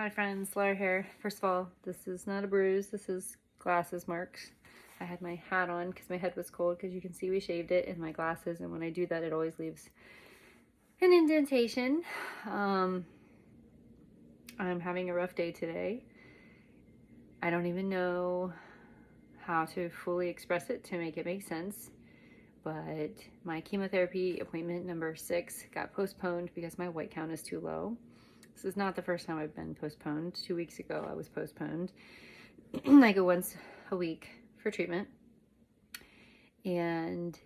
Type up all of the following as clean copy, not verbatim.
Hi friends, Laura here. First of all, this is not a bruise, this is glasses marks. I had my hat on because my head was cold, because you can see we shaved it, and my glasses, and when I do that it always leaves an indentation. I'm having a rough day today. I don't even know how to fully express it to make it make sense, but my chemotherapy appointment number 6 got postponed because my white count is too low. This is not the first time I've been postponed. 2 weeks ago I was postponed. I go once a week for treatment, and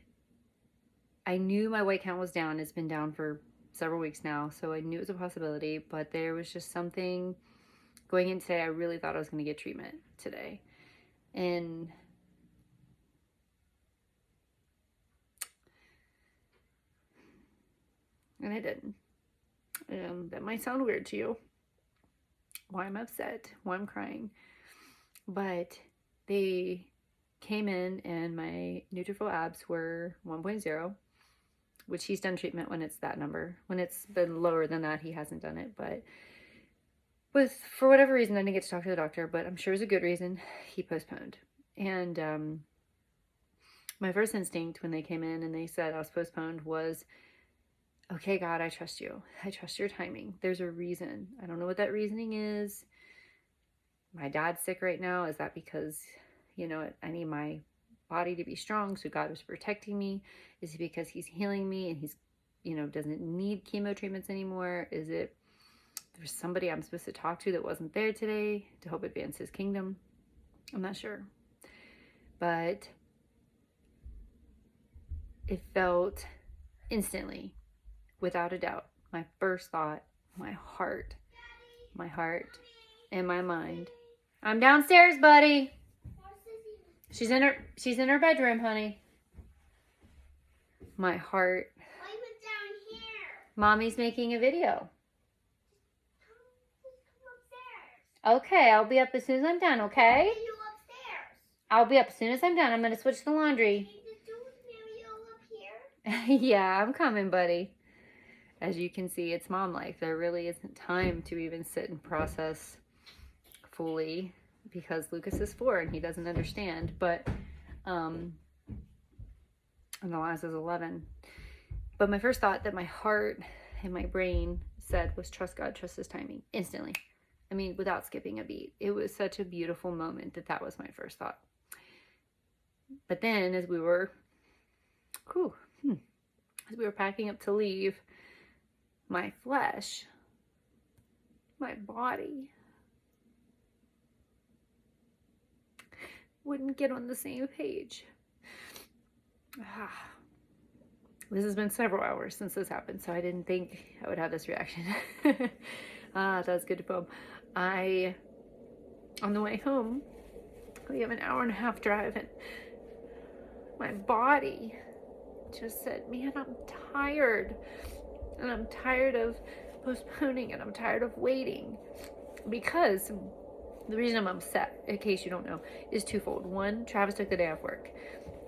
I knew my white count was down. It's been down for several weeks now, so I knew it was a possibility, but there was just something going in today. I really thought I was going to get treatment today, and I didn't. That might sound weird to you, why I'm upset, why I'm crying, but they came in and my neutrophil abs were 1.0, which he's done treatment when it's that number. When it's been lower than that, he hasn't done it, but for whatever reason, I didn't get to talk to the doctor, but I'm sure it was a good reason, he postponed. And my first instinct when they came in and they said I was postponed was, okay, God, I trust you. I trust your timing. There's a reason. I don't know what that reasoning is. My dad's sick right now. Is that because, I need my body to be strong, so God was protecting me? Is it because he's healing me and he's, doesn't need chemo treatments anymore? Is it there's somebody I'm supposed to talk to that wasn't there today to help advance his kingdom? I'm not sure. But it felt instantly, without a doubt, my first thought, my heart and my mind. I'm downstairs, buddy. She's in her bedroom, honey. My heart. Why you put down here? Mommy's making a video. Come upstairs. Okay, I'll be up as soon as I'm done, okay? Why are you upstairs? I'll be up as soon as I'm done. I'm going to switch the laundry. Can you do a video up here? Yeah, I'm coming, buddy. As you can see, it's mom life. There really isn't time to even sit and process fully because Lucas is 4 and he doesn't understand. But, and the last is 11. But my first thought that my heart and my brain said was trust God, trust his timing, instantly. I mean, without skipping a beat. It was such a beautiful moment that was my first thought. But then as we were packing up to leave, my flesh, my body, wouldn't get on the same page. This has been several hours since this happened, so I didn't think I would have this reaction. That's good to film. On the way home, we have an hour and a half drive, and my body just said, man, I'm tired. And I'm tired of postponing, and I'm tired of waiting. Because the reason I'm upset, in case you don't know, is twofold. One, Travis took the day off work.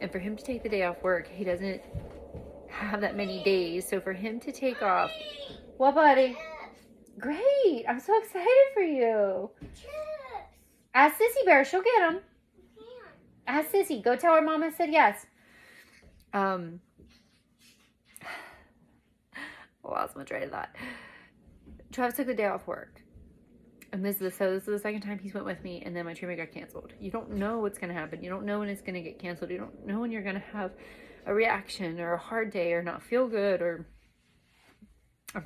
And for him to take the day off work, he doesn't have that many days. So for him to take off... What, buddy? Great! I'm so excited for you. Chips. Ask Sissy Bear. She'll get them. I can't. Ask Sissy. Go tell her Mama said yes. Lost my train of thought. Travis took the day off work. And this is the second time he's went with me, and then my treatment got canceled. You don't know what's going to happen. You don't know when it's going to get canceled. You don't know when you're going to have a reaction or a hard day or not feel good, or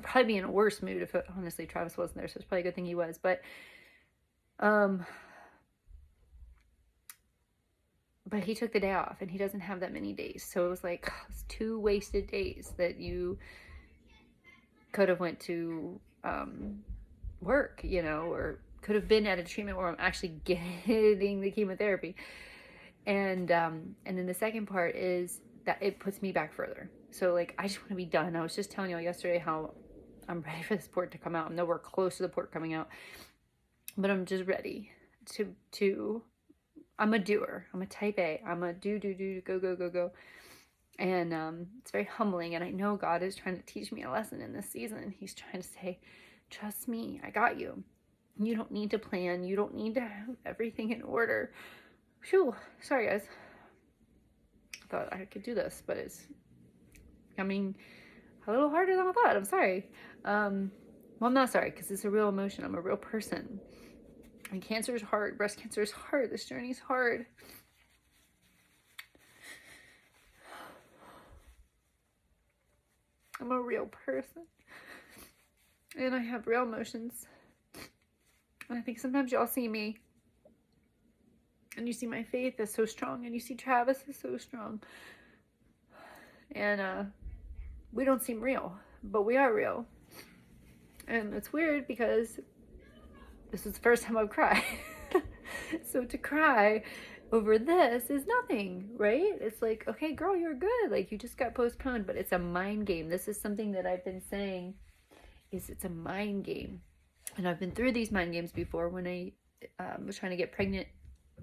probably be in a worse mood if honestly Travis wasn't there. So it's probably a good thing he was. But he took the day off, and he doesn't have that many days. So it was like it's 2 wasted days that you could have went to work, or could have been at a treatment where I'm actually getting the chemotherapy. And then the second part is that it puts me back further. So like, I just want to be done. I was just telling y'all yesterday how I'm ready for this port to come out. I'm nowhere close to the port coming out, but I'm just ready to I'm a doer. I'm a type A. I'm a do, go. And it's very humbling, and I know God is trying to teach me a lesson in this season. He's trying to say, trust me, I got you. You don't need to plan. You don't need to have everything in order. Phew, sorry guys. I thought I could do this, but it's becoming a little harder than I thought. I'm sorry. Well, I'm not sorry, because it's a real emotion. I'm a real person. And cancer is hard. Breast cancer is hard. This journey is hard. I'm a real person. And I have real emotions. And I think sometimes y'all see me. And you see my faith is so strong. And you see Travis is so strong. And we don't seem real. But we are real. And it's weird because this is the first time I've cried. So to cry over this is nothing, right? It's like, okay, girl, you're good. Like, you just got postponed, but it's a mind game. This is something that I've been saying, is it's a mind game. And I've been through these mind games before when I was trying to get pregnant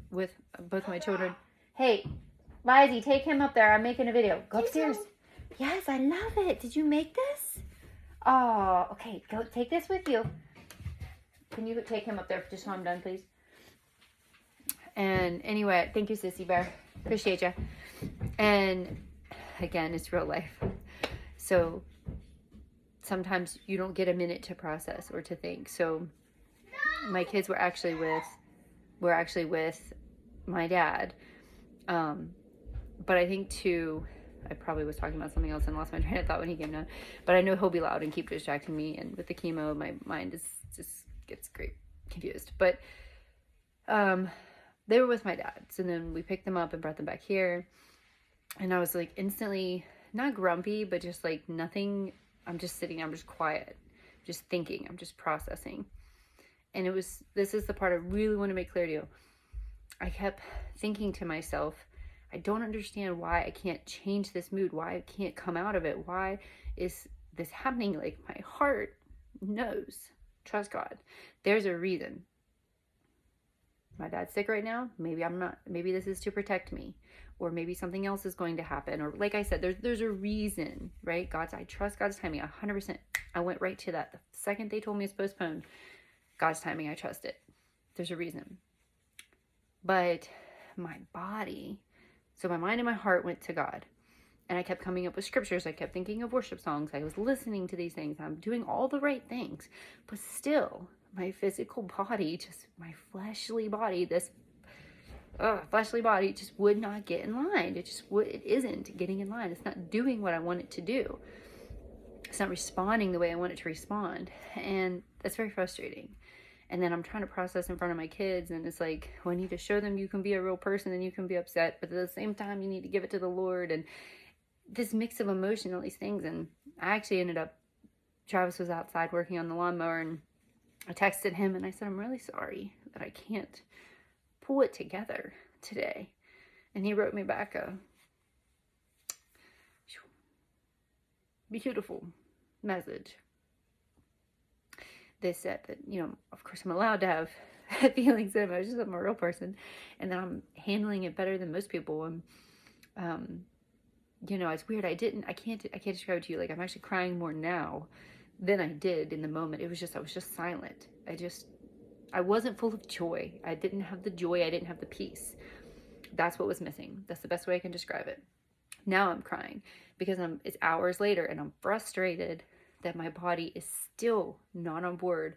with both my children. Hey, Lizzie, take him up there. I'm making a video. Go upstairs. Yes, I love it. Did you make this? Oh, okay. Go take this with you. Can you take him up there just so I'm done, please? And anyway, thank you, Sissy Bear. Appreciate you. And again, it's real life. So sometimes you don't get a minute to process or to think. So my kids were actually with my dad. But I think too, I probably was talking about something else and lost my train of thought when he came down. But I know he'll be loud and keep distracting me. And with the chemo, my mind just gets great confused. But they were with my dad. So then we picked them up and brought them back here. And I was like instantly, not grumpy, but just like nothing. I'm just sitting, I'm just quiet, just thinking, I'm just processing. And this is the part I really want to make clear to you. I kept thinking to myself, I don't understand why I can't change this mood, why I can't come out of it. Why is this happening? Like, my heart knows. Trust God. There's a reason. My dad's sick right now. Maybe I'm not. Maybe this is to protect me. Or maybe something else is going to happen. Or like I said, there's a reason, right? I trust God's timing 100%. I went right to that. The second they told me it's postponed, God's timing, I trust it. There's a reason. But my body, so my mind and my heart went to God. And I kept coming up with scriptures. I kept thinking of worship songs. I was listening to these things. I'm doing all the right things. But still, my physical body, just my fleshly body, this fleshly body just would not get in line. It isn't getting in line. It's not doing what I want it to do. It's not responding the way I want it to respond. And that's very frustrating. And then I'm trying to process in front of my kids, and it's like, well, I need to show them you can be a real person and you can be upset, but at the same time, you need to give it to the Lord. And this mix of emotion, all these things. And I actually ended up, Travis was outside working on the lawnmower, and I texted him and I said, I'm really sorry that I can't pull it together today. And he wrote me back a beautiful message. They said that, of course I'm allowed to have feelings and emotions. I'm a real person, and that I'm handling it better than most people. And, it's weird. I can't describe it to you. Like, I'm actually crying more now than I did in the moment. I was just silent. I wasn't full of joy. I didn't have the joy. I didn't have the peace. That's what was missing. That's the best way I can describe it. Now I'm crying because it's hours later and I'm frustrated that my body is still not on board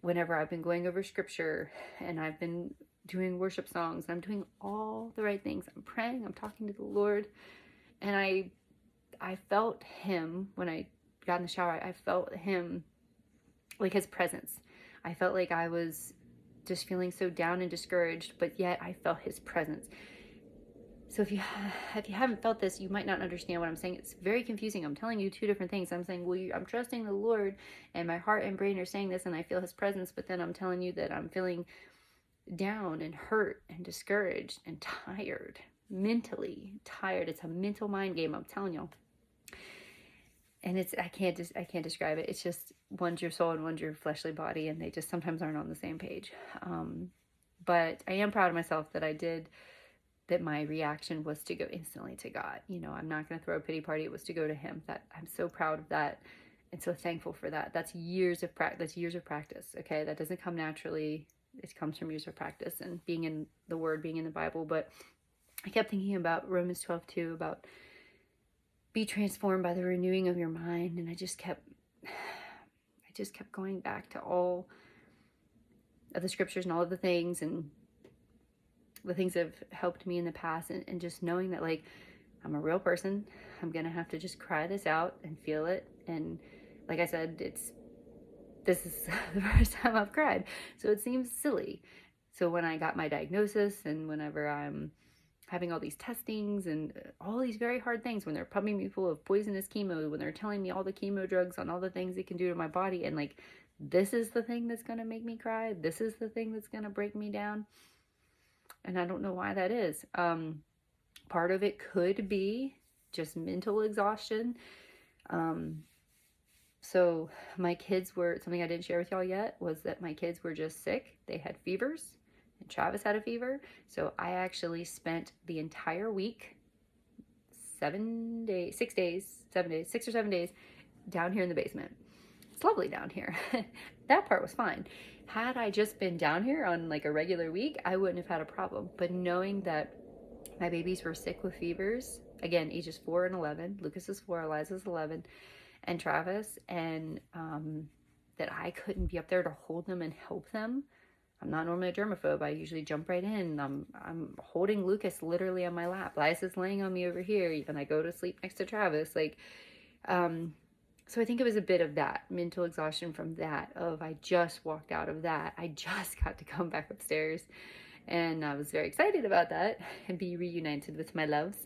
whenever I've been going over scripture and I've been doing worship songs. I'm doing all the right things. I'm praying. I'm talking to the Lord. And I felt him when I got in the shower. I felt him, like his presence. I felt like I was just feeling so down and discouraged, but yet I felt his presence. So if you haven't felt this, you might not understand what I'm saying. It's very confusing. I'm telling you two different things. I'm saying, well, I'm trusting the Lord, and my heart and brain are saying this, and I feel his presence, but then I'm telling you that I'm feeling down and hurt and discouraged and tired, mentally tired. It's a mental mind game, I'm telling y'all. And I can't describe it. It's just, one's your soul and one's your fleshly body, and they just sometimes aren't on the same page. But I am proud of myself that my reaction was to go instantly to God. I'm not going to throw a pity party. It was to go to him. That I'm so proud of that. And so thankful for that. That's years of practice. Okay. That doesn't come naturally. It comes from years of practice and being in the Word, being in the Bible. But I kept thinking about Romans 12:2, about be transformed by the renewing of your mind. And I just kept going back to all of the scriptures and all of the things and the things that have helped me in the past, and just knowing that, like, I'm a real person. I'm gonna have to just cry this out and feel it. And like I said, this is the first time I've cried, so it seems silly. So when I got my diagnosis, and whenever I'm having all these testings and all these very hard things, when they're pumping me full of poisonous chemo, when they're telling me all the chemo drugs on all the things it can do to my body, and like, this is the thing that's gonna make me cry, this is the thing that's gonna break me down. And I don't know why that is. Part of it could be just mental exhaustion. So my kids were, something I didn't share with y'all yet, was that my kids were just sick. They had fevers, and Travis had a fever. So I actually spent the entire week, 6 or 7 days down here in the basement. It's lovely down here. That part was fine. Had I just been down here on like a regular week, I wouldn't have had a problem. But knowing that my babies were sick with fevers, again, ages 4 and 11, Lucas is 4, Eliza's 11, and Travis, and that I couldn't be up there to hold them and help them. I'm not normally a germaphobe. I usually jump right in. I'm holding Lucas literally on my lap. Liza's laying on me over here, and I go to sleep next to Travis. Like, so I think it was a bit of that mental exhaustion from that, of I just walked out of that. I just got to come back upstairs, and I was very excited about that and be reunited with my loves.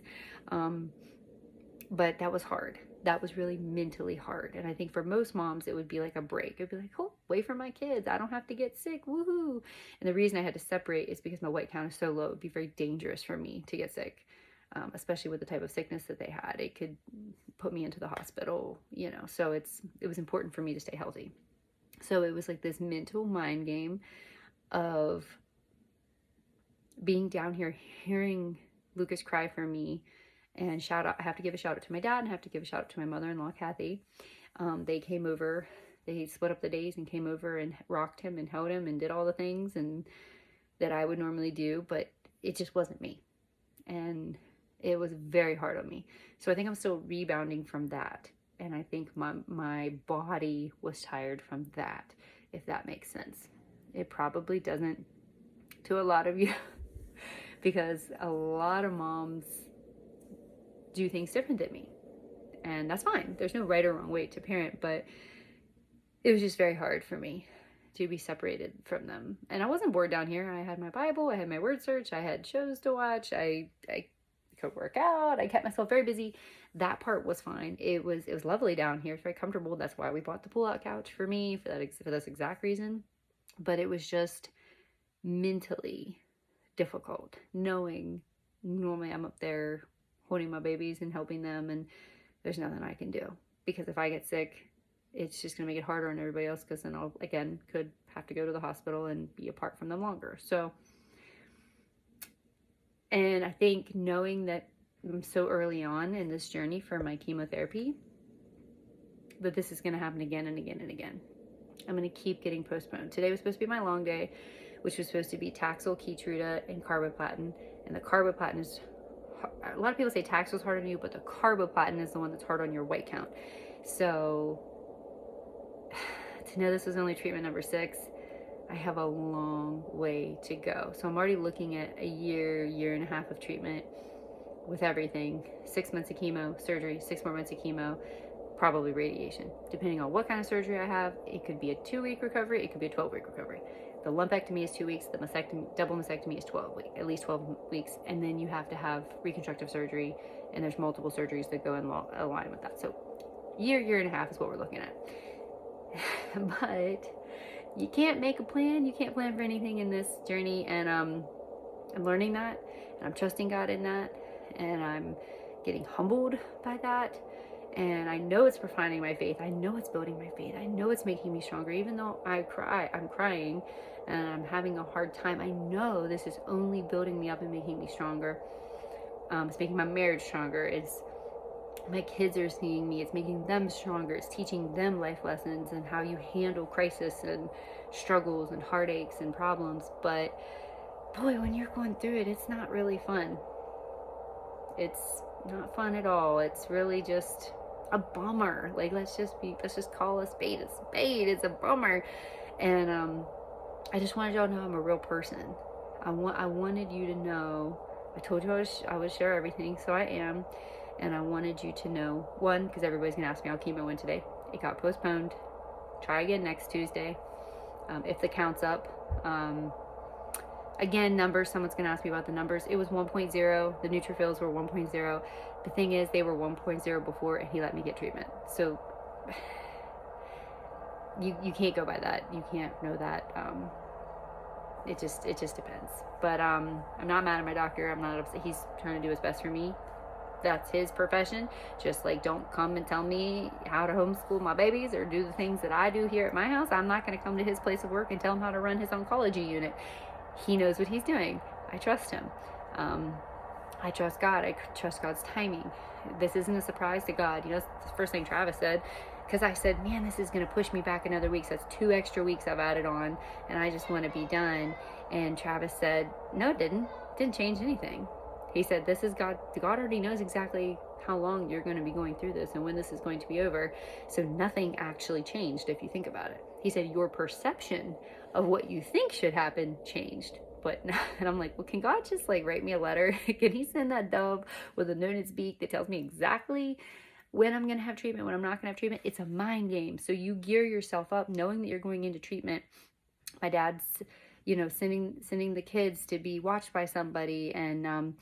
But that was hard. That was really mentally hard. And I think for most moms, it would be like a break. It'd be like, oh, wait for my kids. I don't have to get sick. Woohoo. And the reason I had to separate is because my white count is so low. It'd be very dangerous for me to get sick, especially with the type of sickness that they had. It could put me into the hospital, you know. So it was important for me to stay healthy. So it was like this mental mind game of being down here, hearing Lucas cry for me. And I have to give a shout out to my dad, and I have to give a shout out to my mother-in-law, Kathy. They came over, they split up the days and came over and rocked him and held him and did all the things and that I would normally do, but it just wasn't me. And it was very hard on me. So I think I'm still rebounding from that. And I think my body was tired from that, if that makes sense. It probably doesn't to a lot of you because a lot of moms do things different than me, and that's fine. There's no right or wrong way to parent, but it was just very hard for me to be separated from them. And I wasn't bored down here. I had my Bible, I had my word search, I had shows to watch, I could work out, I kept myself very busy. That part was fine. It was lovely down here. It's very comfortable. That's why we bought the pull-out couch for me, for this exact reason. But it was just mentally difficult, knowing normally I'm up there holding my babies and helping them, and there's nothing I can do, because if I get sick, it's just going to make it harder on everybody else, because then I'll, again, could have to go to the hospital and be apart from them longer. So, and I think knowing that I'm so early on in this journey for my chemotherapy, that this is going to happen again and again and again. I'm going to keep getting postponed. Today was supposed to be my long day, which was supposed to be Taxol, Keytruda, and carboplatin. And the carboplatin is, a lot of people say Taxol's hard on you, but the carboplatin is the one that's hard on your white count. So to know this was only treatment number 6, I have a long way to go. So I'm already looking at a year and a half of treatment with everything. 6 months of chemo, surgery, 6 more months of chemo, probably radiation. Depending on what kind of surgery I have, it could be a 2-week recovery, it could be a 12-week recovery. The lumpectomy is 2 weeks, the double mastectomy is 12 weeks, at least 12 weeks, and then you have to have reconstructive surgery, and there's multiple surgeries that go in line with that. So year and a half is what we're looking at. But you can't make a plan. You can't plan for anything in this journey, and I'm learning that, and I'm trusting God in that, and I'm getting humbled by that. And I know it's refining my faith. I know it's building my faith. I know it's making me stronger. Even though I'm crying and I'm having a hard time, I know this is only building me up and making me stronger. It's making my marriage stronger. It's My kids are seeing me. It's making them stronger. It's teaching them life lessons and how you handle crisis and struggles and heartaches and problems. But boy, when you're going through it, it's not really fun. It's not fun at all. It's really just a bummer. Like, let's just call a spade a spade. It's a bummer. And I just wanted y'all to know I'm a real person. I wanted you to know. I told you I would share everything, so I am. And I wanted you to know, one, because everybody's gonna ask me how chemo went today. It got postponed. Try again next Tuesday, if the count's up. Again, numbers. Someone's gonna ask me about the numbers. It was 1.0. The neutrophils were 1.0. The thing is, they were 1.0 before, and he let me get treatment. So you can't go by that. You can't know that. It just depends. But I'm not mad at my doctor. I'm not upset. He's trying to do his best for me. That's his profession. Just like, don't come and tell me how to homeschool my babies or do the things that I do here at my house. I'm not going to come to his place of work and tell him how to run his oncology unit. He knows what he's doing. I trust him. I trust God. I trust God's timing. This isn't a surprise to God. You know, that's the first thing Travis said. Because I said, man, this is going to push me back another week. So that's 2 extra weeks I've added on. And I just want to be done. And Travis said, no, it didn't. It didn't change anything. He said, this is God. God already knows exactly how long you're going to be going through this and when this is going to be over. So nothing actually changed if you think about it. He said, your perception of what you think should happen changed. But, and I'm like, well, can God just like write me a letter? Can he send that dove with a note in its beak that tells me exactly when I'm going to have treatment, when I'm not going to have treatment? It's a mind game. So you gear yourself up knowing that you're going into treatment. My dad's, you know, sending the kids to be watched by somebody, and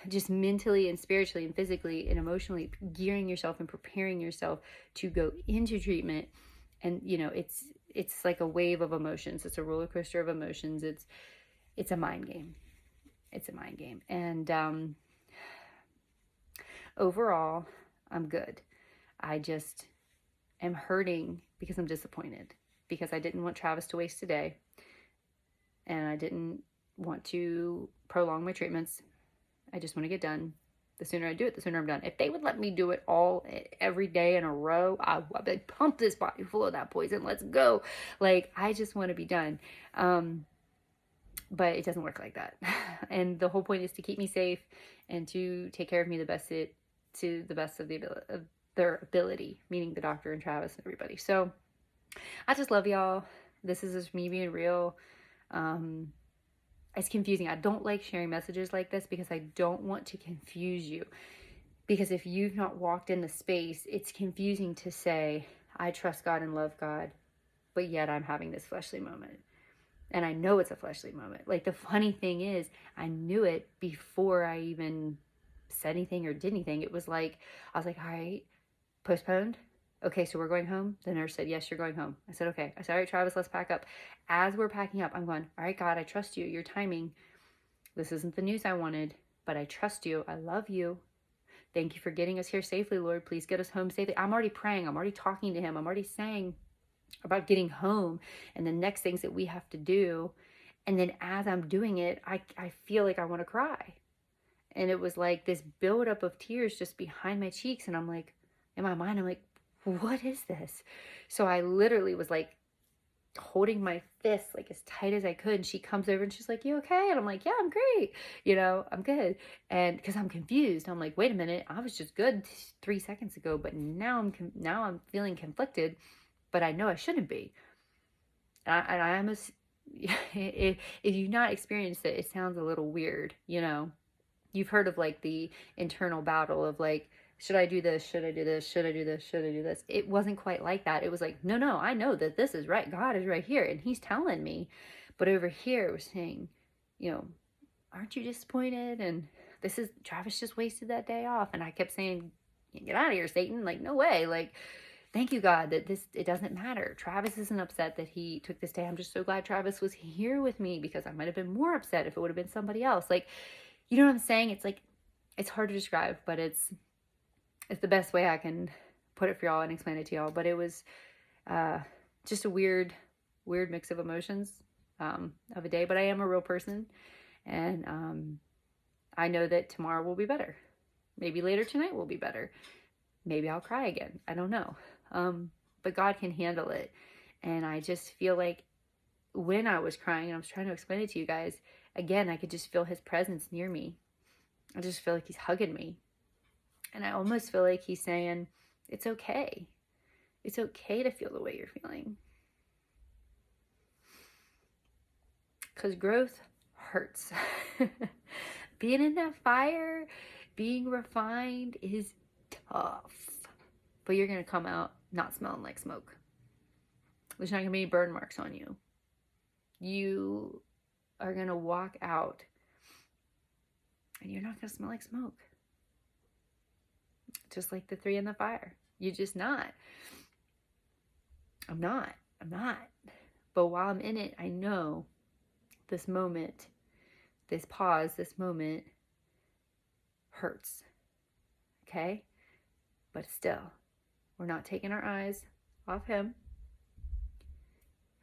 just mentally and spiritually and physically and emotionally gearing yourself and preparing yourself to go into treatment. And, you know, it's like a wave of emotions. It's a roller coaster of emotions. It's a mind game. It's a mind game. And overall, I'm good. I just am hurting because I'm disappointed, because I didn't want Travis to waste a day, and I didn't want to prolong my treatments. I just want to get done. The sooner I do it, the sooner I'm done. If they would let me do it all every day in a row, I'd be like, pump this body full of that poison. Let's go. Like, I just want to be done. But it doesn't work like that. And the whole point is to keep me safe and to take care of me to the best of their ability, meaning the doctor and Travis and everybody. So I just love y'all. This is just me being real. It's confusing. I don't like sharing messages like this because I don't want to confuse you. Because if you've not walked in the space, it's confusing to say, I trust God and love God, but yet I'm having this fleshly moment. And I know it's a fleshly moment. Like, the funny thing is, I knew it before I even said anything or did anything. It was like, I was like, all right, postponed. Okay, so we're going home? The nurse said, yes, you're going home. I said, okay. I said, all right, Travis, let's pack up. As we're packing up, I'm going, all right, God, I trust you. Your timing. This isn't the news I wanted, but I trust you. I love you. Thank you for getting us here safely, Lord. Please get us home safely. I'm already praying. I'm already talking to him. I'm already saying about getting home and the next things that we have to do. And then as I'm doing it, I feel like I want to cry. And it was like this buildup of tears just behind my cheeks. And I'm like, in my mind, I'm like, what is this? So I literally was like holding my fist like as tight as I could. And she comes over and she's like, you okay? And I'm like, yeah, I'm great. You know, I'm good. And because I'm confused, I'm like, wait a minute, I was just good 3 seconds ago, but now I'm feeling conflicted, but I know I shouldn't be. And I almost, if you've not experienced it, it sounds a little weird. You know, you've heard of like the internal battle of like, should I do this? Should I do this? Should I do this? Should I do this? It wasn't quite like that. It was like, no, I know that this is right. God is right here and he's telling me. But over here it was saying, you know, aren't you disappointed? And this is, Travis just wasted that day off. And I kept saying, get out of here, Satan. Like, no way. Like, thank you, God, that it doesn't matter. Travis isn't upset that he took this day. I'm just so glad Travis was here with me, because I might have been more upset if it would have been somebody else. Like, you know what I'm saying? It's like, it's hard to describe, but it's the best way I can put it for y'all and explain it to y'all. But it was just a weird mix of emotions of a day. But I am a real person, and I know that tomorrow will be better. Maybe later tonight will be better. Maybe I'll cry again. I don't know. But God can handle it. And I just feel like when I was crying, and I was trying to explain it to you guys, again, I could just feel his presence near me. I just feel like he's hugging me. And I almost feel like he's saying, it's okay. It's okay to feel the way you're feeling. Because growth hurts. Being in that fire, being refined is tough. But you're going to come out not smelling like smoke. There's not going to be any burn marks on you. You are going to walk out and you're not going to smell like smoke. Just like the 3 in the fire. You're just not. I'm not. But while I'm in it, I know this moment, this pause, this moment hurts. Okay? But still, we're not taking our eyes off him.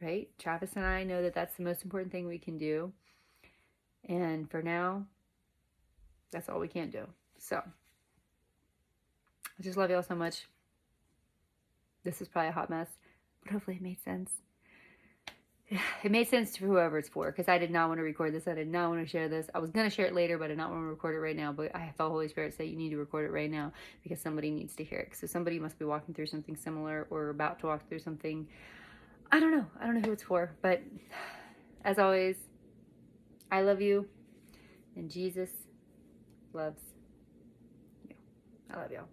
Right? Travis and I know that that's the most important thing we can do. And for now, that's all we can do. So, I just love y'all so much. This is probably a hot mess, but hopefully it made sense. It made sense to whoever it's for, because I did not want to record this. I did not want to share this. I was going to share it later, but I did not want to record it right now. But I felt Holy Spirit say you need to record it right now because somebody needs to hear it. So somebody must be walking through something similar or about to walk through something. I don't know. I don't know who it's for. But as always, I love you. And Jesus loves you. I love y'all.